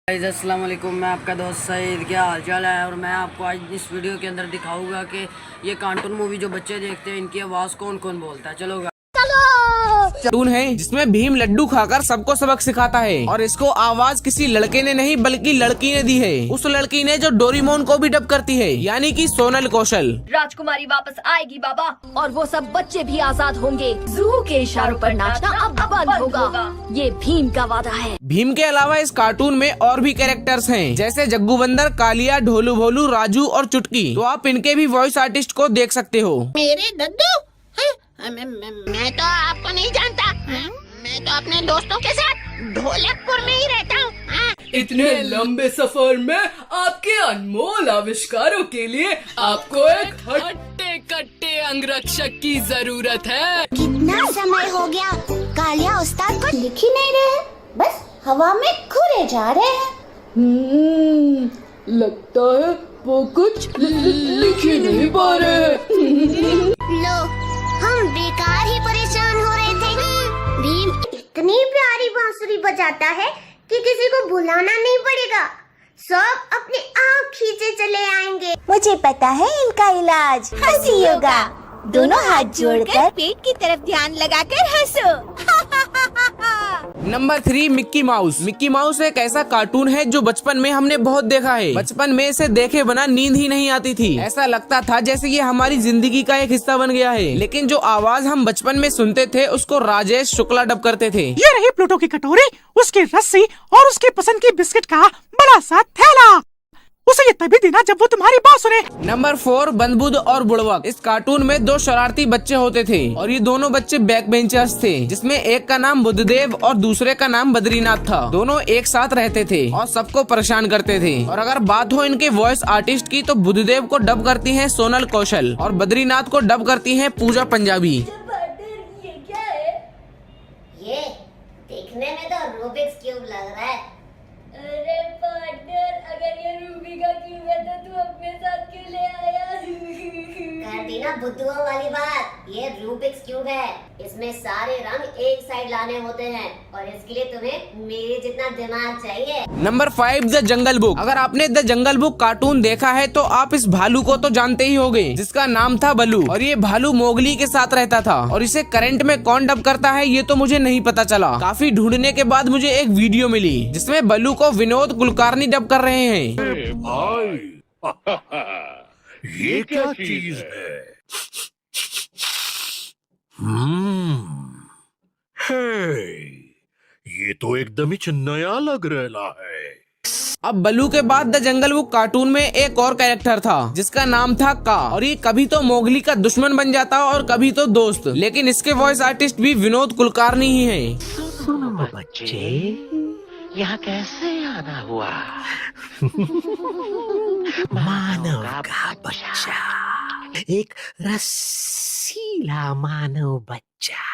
अस्सलाम वालेकुम, मैं आपका दोस्त सईद। क्या हाल चाल है। और मैं आपको आज इस वीडियो के अंदर दिखाऊंगा कि ये कार्टून मूवी जो बच्चे देखते हैं इनकी आवाज़ कौन कौन बोलता है। चलो कार्टून है जिसमें भीम लड्डू खाकर सबको सबक सिखाता है और इसको आवाज किसी लड़के ने नहीं बल्कि लड़की ने दी है। उस लड़की ने जो डोरेमोन को भी डब करती है, यानी कि सोनल कौशल। राजकुमारी वापस आएगी बाबा, और वो सब बच्चे भी आजाद होंगे। जू के इशारों पर नाचना अब बंद होगा, ये भीम का वादा है। भीम के अलावा इस कार्टून में और भी कैरेक्टर्स हैं, जैसे जग्गू बंदर, कालिया, ढोलू भोलू, राजू और चुटकी। तो आप इनके भी वॉइस आर्टिस्ट को देख सकते हो। मेरे दद्दू मैं तो आपको नहीं जानता। मैं तो अपने दोस्तों के साथ ढोलकपुर में ही रहता हूँ। इतने लंबे सफर में आपके अनमोल आविष्कारों के लिए आपको एक हट्टे कट्टे अंगरक्षक की जरूरत है। कितना समय हो गया, कालिया उस्ताद को लिख ही नहीं रहे, बस हवा में घूरे जा रहे हैं। लगता है वो कुछ लिख ही नहीं पा रहे। लो, हम बेकार ही परेशान हो रहे थे। भीम इतनी प्यारी बांसुरी बजाता है कि किसी को बुलाना नहीं पड़ेगा, सब अपने आप खींचे चले आएंगे। मुझे पता है इनका इलाज, हंसी योगा। दोनों हाथ जोड़कर पेट की तरफ ध्यान लगाकर हंसो। Number 3, Mickey mouse. Mickey mouse एक ऐसा कार्टून है जो बचपन में हमने बहुत देखा है। बचपन में इसे देखे बिना नींद ही नहीं आती थी। ऐसा लगता था जैसे ये हमारी जिंदगी का एक हिस्सा बन गया है। लेकिन जो आवाज हम बचपन में सुनते थे उसको राजेश शुक्ला डब करते थे। ये रही प्लूटो की कटोरी, उसकी रस्सी और उसके पसंद की बिस्किट का बड़ा सा थैला। उसे ये तभी देना जब वो तुम्हारी बात सुने। नंबर 4, बंदबुद और बुड़वक। इस कार्टून में 2 शरारती बच्चे होते थे और ये दोनों बच्चे बैक बेंचर्स थे, जिसमें एक का नाम बुद्धदेव और दूसरे का नाम बद्रीनाथ था। दोनों एक साथ रहते थे और सबको परेशान करते थे। और अगर बात हो इनके वॉइस आर्टिस्ट की, तो बुद्धदेव को डब करती है सोनल कौशल और बद्रीनाथ को डब करती है पूजा पंजाबी। ये क्या है? ये देखने में तो रूबिक्स क्यूब लग रहा है। अरे पार्टनर, अगर ये रूबी का क्यूब है तो तू अपने साथ क्यों ले आया? कर दी ना बुद्धुओं वाली बात। ये रूबिक्स क्यूब है, इसमें सारे रंग एक साइड लाने होते हैं और इसके लिए तुम्हें मेरे जितना दिमाग चाहिए। Number 5, the jungle book. अगर आपने द जंगल बुक कार्टून देखा है तो आप इस भालू को तो जानते ही होंगे, जिसका नाम था बलू। और ये भालू मोगली के साथ रहता था और इसे करंट में कौन डब करता है ये तो मुझे नहीं पता चला। काफी ढूंढने के बाद मुझे एक वीडियो मिली जिसमें बलू को विनोद कुलकर्णी डब कर रहे हैं। भाई ये क्या चीज है? हे, ये तो एकदम ही नया लग रहा है। अब बलू के बाद द जंगल बुक कार्टून में एक और कैरेक्टर था जिसका नाम था का, और ये कभी तो मोगली का दुश्मन बन जाता और कभी तो दोस्त। लेकिन इसके वॉइस आर्टिस्ट भी विनोद कुलकर्णी ही हैं। सुनो बच्चे, यहाँ कैसे आना हुआ? मानव का बच्चा, एक रसीला मानव बच्चा।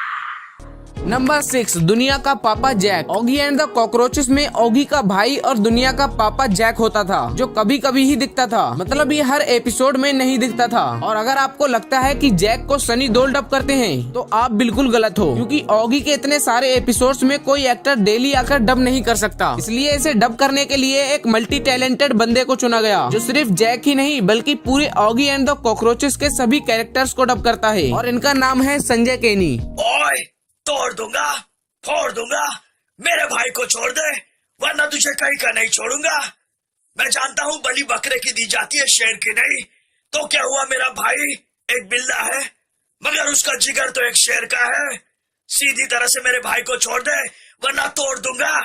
नंबर 6, दुनिया का पापा Jack. Oggy and the cockroaches में ऑगी का भाई और दुनिया का पापा जैक होता था, जो कभी कभी ही दिखता था। मतलब ये हर एपिसोड में नहीं दिखता था। और अगर आपको लगता है कि जैक को सनी देओल डब करते हैं तो आप बिल्कुल गलत हो, क्योंकि ऑगी के इतने सारे एपिसोड्स में कोई एक्टर डेली आकर डब नहीं कर सकता। इसलिए इसे डब करने के लिए एक मल्टी टैलेंटेड बंदे को चुना गया, जो सिर्फ जैक ही नहीं बल्कि पूरे ऑगी एंड द कॉकरोचेस के सभी कैरेक्टर्स को डब करता है। और इनका नाम है संजय केनी। तोड़ दूंगा, फोड़ दूंगा, मेरे भाई को छोड़ दे वरना तुझे कहीं का नहीं छोड़ूंगा। मैं जानता हूँ बलि बकरे की दी जाती है, शेर की नहीं। तो क्या हुआ, मेरा भाई एक बिल्ला है मगर उसका जिगर तो एक शेर का है। सीधी तरह से मेरे भाई को छोड़ दे वरना तोड़ दूंगा।